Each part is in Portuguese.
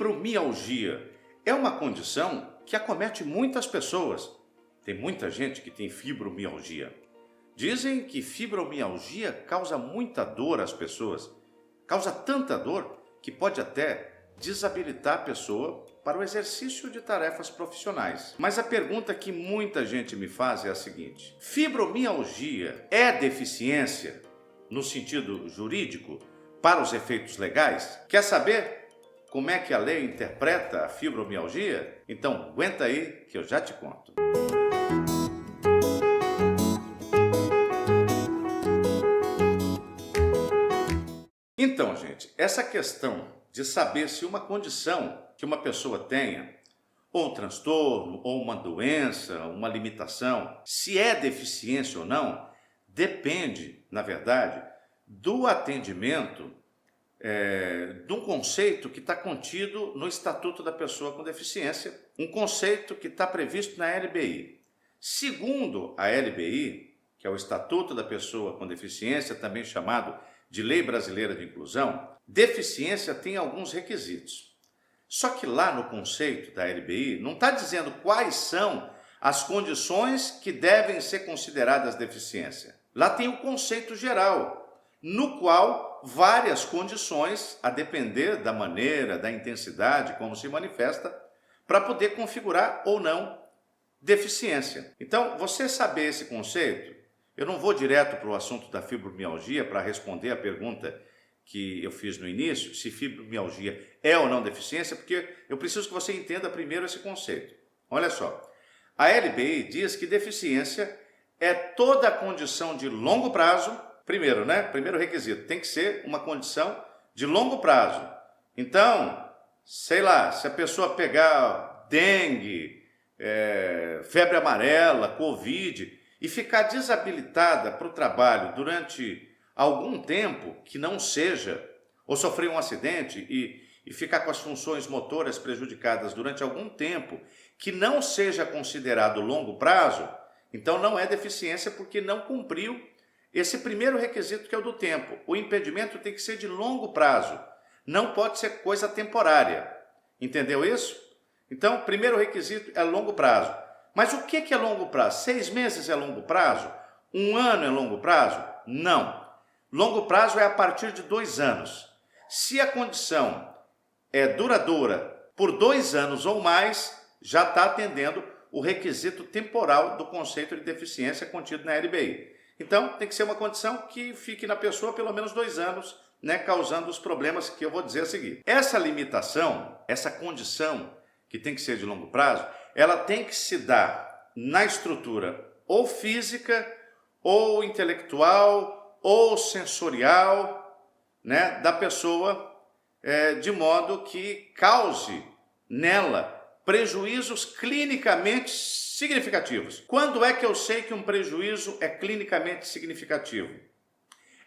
Fibromialgia é uma condição que acomete muitas pessoas. Tem muita gente que tem fibromialgia. Dizem que fibromialgia causa muita dor às pessoas. Causa tanta dor que pode até desabilitar a pessoa para o exercício de tarefas profissionais. Mas a pergunta que muita gente me faz é a seguinte: fibromialgia é deficiência no sentido jurídico para os efeitos legais? Quer saber como é que a lei interpreta a fibromialgia? Então aguenta aí que eu já te conto. Então, gente, essa questão de saber se uma condição que uma pessoa tenha, ou um transtorno, ou uma doença, uma limitação, se é deficiência ou não, depende, na verdade, do atendimento de um conceito que está contido no Estatuto da Pessoa com Deficiência, um conceito que está previsto na LBI. Segundo a LBI, que é o Estatuto da Pessoa com Deficiência, também chamado de Lei Brasileira de Inclusão, deficiência tem alguns requisitos. Só que lá no conceito da LBI não está dizendo quais são as condições que devem ser consideradas deficiência. Lá tem o conceito geral, no qual várias condições, a depender da maneira, da intensidade, como se manifesta, para poder configurar ou não deficiência. Então, você saber esse conceito, eu não vou direto para o assunto da fibromialgia para responder a pergunta que eu fiz no início, se fibromialgia é ou não deficiência, porque eu preciso que você entenda primeiro esse conceito. Olha só, a LBI diz que deficiência é toda condição de longo prazo. Primeiro, Primeiro requisito, tem que ser uma condição de longo prazo. Então, sei lá, se a pessoa pegar dengue, febre amarela, Covid e ficar desabilitada para o trabalho durante algum tempo que não seja, ou sofrer um acidente e ficar com as funções motoras prejudicadas durante algum tempo que não seja considerado longo prazo, então não é deficiência porque não cumpriu esse primeiro requisito, que é o do tempo. O impedimento tem que ser de longo prazo, não pode ser coisa temporária. Entendeu isso? Então, o primeiro requisito é longo prazo. Mas o que é longo prazo? 6 meses é longo prazo? 1 ano é longo prazo? Não. Longo prazo é a partir de 2 anos. Se a condição é duradoura por 2 anos ou mais, já está atendendo o requisito temporal do conceito de deficiência contido na LBI. Então, tem que ser uma condição que fique na pessoa pelo menos 2 anos, causando os problemas que eu vou dizer a seguir. Essa limitação, essa condição que tem que ser de longo prazo, ela tem que se dar na estrutura ou física, ou intelectual, ou sensorial, da pessoa, de modo que cause nela prejuízos clinicamente significativos. Quando é que eu sei que um prejuízo é clinicamente significativo?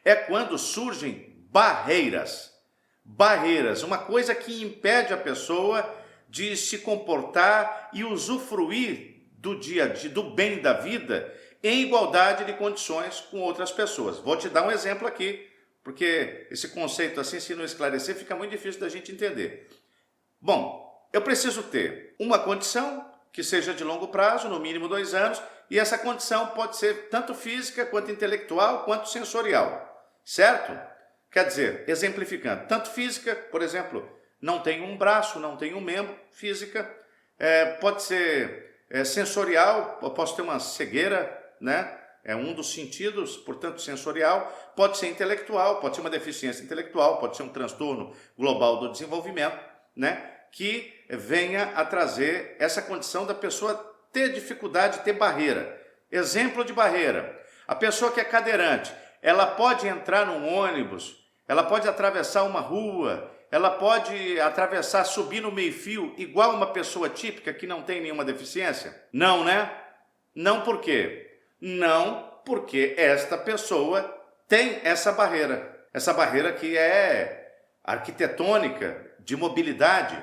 É quando surgem barreiras. Barreiras, uma coisa que impede a pessoa de se comportar e usufruir do dia a dia, do bem da vida, em igualdade de condições com outras pessoas. Vou te dar um exemplo aqui, porque esse conceito assim, se não esclarecer, fica muito difícil da gente entender. Bom, eu preciso ter uma condição que seja de longo prazo, no mínimo 2 anos, e essa condição pode ser tanto física, quanto intelectual, quanto sensorial, certo? Quer dizer, exemplificando, tanto física, por exemplo, não tem um braço, não tem um membro, física, pode ser sensorial, eu posso ter uma cegueira, é um dos sentidos, portanto sensorial, pode ser intelectual, pode ser uma deficiência intelectual, pode ser um transtorno global do desenvolvimento, que venha a trazer essa condição da pessoa ter dificuldade, ter barreira. Exemplo de barreira, a pessoa que é cadeirante, ela pode entrar num ônibus, ela pode atravessar uma rua, ela pode atravessar, subir no meio-fio, igual uma pessoa típica que não tem nenhuma deficiência? Não, Não por quê? Não porque esta pessoa tem essa barreira que é arquitetônica, de mobilidade.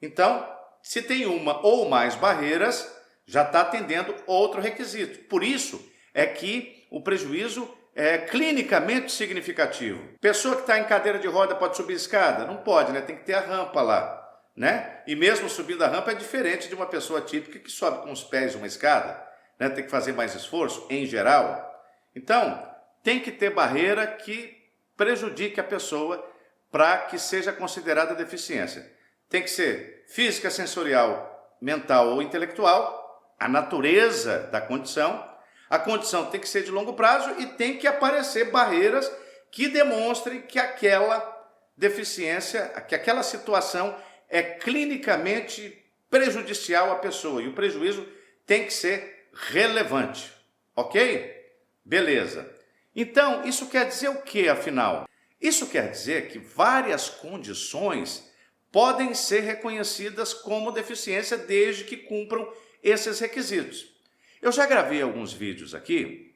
Então, se tem uma ou mais barreiras, já está atendendo outro requisito. Por isso é que o prejuízo é clinicamente significativo. Pessoa que está em cadeira de roda pode subir escada? Não pode, tem que ter a rampa lá. né? E mesmo subindo a rampa é diferente de uma pessoa típica que sobe com os pés uma escada, né? Tem que fazer mais esforço, em geral. Então, tem que ter barreira que prejudique a pessoa para que seja considerada deficiência. Tem que ser física, sensorial, mental ou intelectual, a natureza da condição. A condição tem que ser de longo prazo e tem que aparecer barreiras que demonstrem que aquela deficiência, que aquela situação é clinicamente prejudicial à pessoa. E o prejuízo tem que ser relevante. Ok? Beleza. Então, isso quer dizer o que, afinal? Isso quer dizer que várias condições podem ser reconhecidas como deficiência desde que cumpram esses requisitos. Eu já gravei alguns vídeos aqui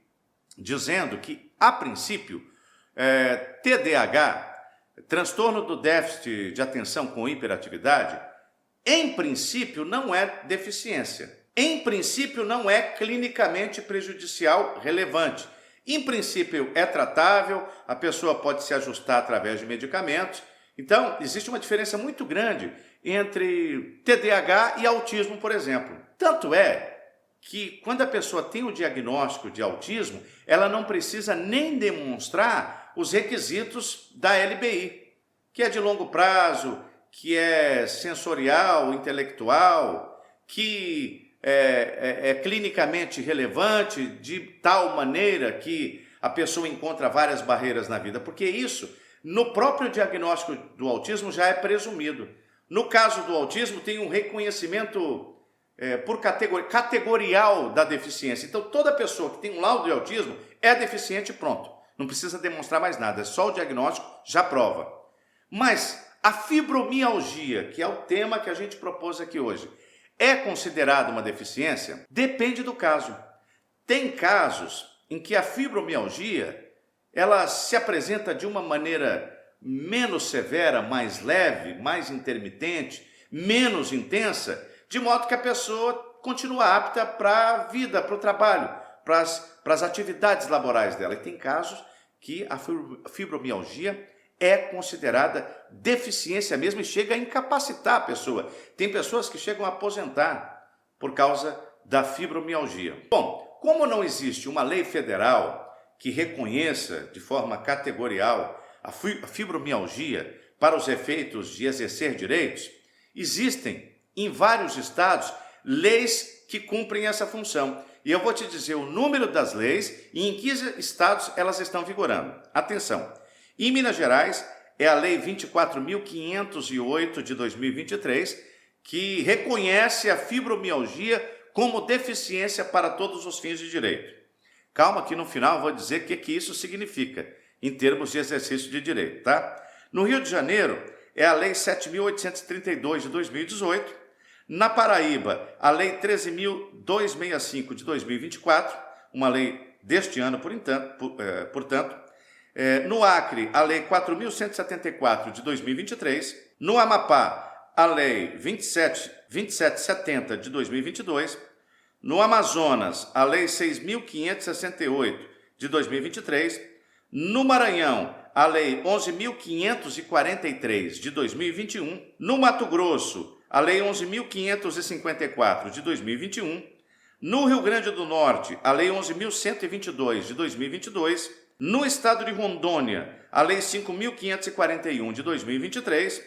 dizendo que, a princípio, TDAH, transtorno do déficit de atenção com hiperatividade, em princípio não é deficiência. Em princípio não é clinicamente prejudicial relevante. Em princípio é tratável, a pessoa pode se ajustar através de medicamentos. Então, existe uma diferença muito grande entre TDAH e autismo, por exemplo. Tanto é que quando a pessoa tem o diagnóstico de autismo, ela não precisa nem demonstrar os requisitos da LBI, que é de longo prazo, que é sensorial, intelectual, que é clinicamente relevante de tal maneira que a pessoa encontra várias barreiras na vida, porque isso, no próprio diagnóstico do autismo, já é presumido. No caso do autismo, tem um reconhecimento por categorial da deficiência. Então, toda pessoa que tem um laudo de autismo é deficiente e pronto. Não precisa demonstrar mais nada, é só o diagnóstico, já prova. Mas a fibromialgia, que é o tema que a gente propôs aqui hoje, é considerada uma deficiência? Depende do caso. Tem casos em que a fibromialgia ela se apresenta de uma maneira menos severa, mais leve, mais intermitente, menos intensa, de modo que a pessoa continua apta para a vida, para o trabalho, para as atividades laborais dela. E tem casos que a fibromialgia é considerada deficiência mesmo e chega a incapacitar a pessoa. Tem pessoas que chegam a aposentar por causa da fibromialgia. Bom, como não existe uma lei federal que reconheça de forma categorial a fibromialgia para os efeitos de exercer direitos, existem em vários estados leis que cumprem essa função. E eu vou te dizer o número das leis e em que estados elas estão vigorando. Atenção! Em Minas Gerais, é a Lei 24.508 de 2023, que reconhece a fibromialgia como deficiência para todos os fins de direito. Calma que no final eu vou dizer o que isso significa, em termos de exercício de direito, tá? No Rio de Janeiro, é a Lei 7.832 de 2018. Na Paraíba, a Lei 13.265 de 2024, uma lei deste ano, portanto. No Acre, a Lei 4.174 de 2023. No Amapá, a Lei 2770 de 2022. No Amazonas, a Lei 6.568 de 2023. No Maranhão, a Lei 11.543 de 2021. No Mato Grosso, a Lei 11.554 de 2021. No Rio Grande do Norte, a Lei 11.122 de 2022. No estado de Rondônia, a Lei 5.541 de 2023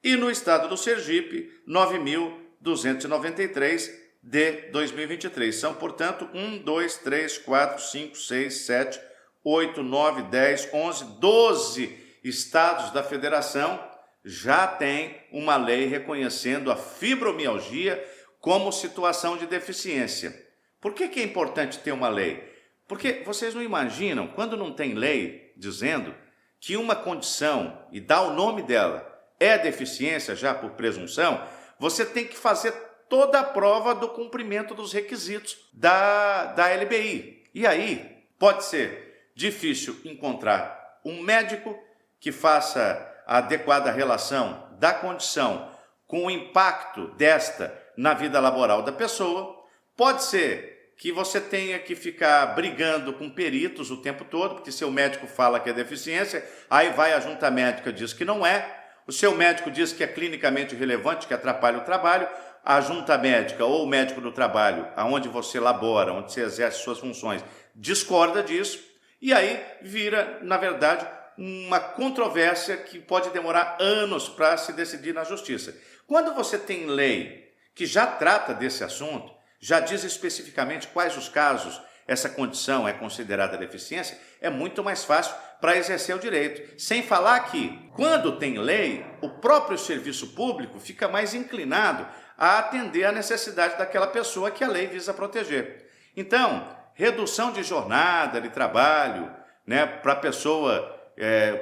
e no estado do Sergipe, 9.293 de 2023. São, portanto, 1, 2, 3, 4, 5, 6, 7, 8, 9, 10, 11, 12 estados da federação já têm uma lei reconhecendo a fibromialgia como situação de deficiência. Por que é importante ter uma lei? Porque vocês não imaginam, quando não tem lei dizendo que uma condição, e dá o nome dela, é deficiência já por presunção, você tem que fazer toda a prova do cumprimento dos requisitos da LBI. E aí pode ser difícil encontrar um médico que faça a adequada relação da condição com o impacto desta na vida laboral da pessoa, pode ser que você tenha que ficar brigando com peritos o tempo todo, porque seu médico fala que é deficiência, aí vai a junta médica e diz que não é, O seu médico diz que é clinicamente relevante, que atrapalha o trabalho, a junta médica ou o médico do trabalho, aonde você labora, onde você exerce suas funções, discorda disso, e aí vira, na verdade, uma controvérsia que pode demorar anos para se decidir na justiça. Quando você tem lei que já trata desse assunto, já diz especificamente quais os casos essa condição é considerada deficiência, é muito mais fácil para exercer o direito. Sem falar que, quando tem lei, o próprio serviço público fica mais inclinado a atender a necessidade daquela pessoa que a lei visa proteger. Então, redução de jornada de trabalho, né, para a pessoa,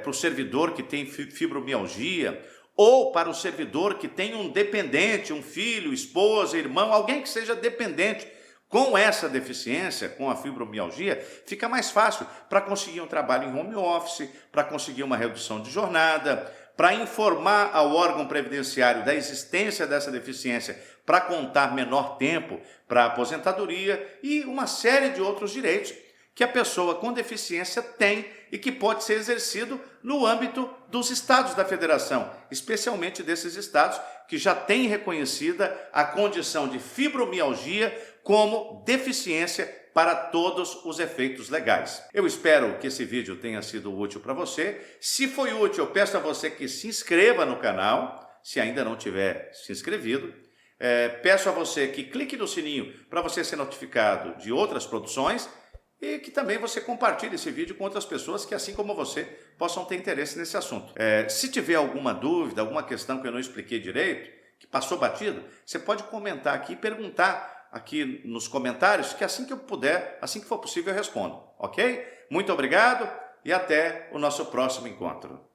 para o servidor que tem fibromialgia, ou para o servidor que tem um dependente, um filho, esposa, irmão, alguém que seja dependente com essa deficiência, com a fibromialgia, fica mais fácil para conseguir um trabalho em home office, para conseguir uma redução de jornada, para informar ao órgão previdenciário da existência dessa deficiência, para contar menor tempo para a aposentadoria e uma série de outros direitos que a pessoa com deficiência tem e que pode ser exercido no âmbito dos estados da federação, especialmente desses estados que já têm reconhecida a condição de fibromialgia como deficiência para todos os efeitos legais. Eu espero que esse vídeo tenha sido útil para você. Se foi útil, eu peço a você que se inscreva no canal, se ainda não tiver se inscrevido. Peço a você que clique no sininho para você ser notificado de outras produções e que também você compartilhe esse vídeo com outras pessoas que, assim como você, possam ter interesse nesse assunto. Se tiver alguma dúvida, alguma questão que eu não expliquei direito, que passou batido, você pode comentar aqui e perguntar aqui nos comentários, que assim que eu puder, assim que for possível, eu respondo, ok? Muito obrigado e até o nosso próximo encontro.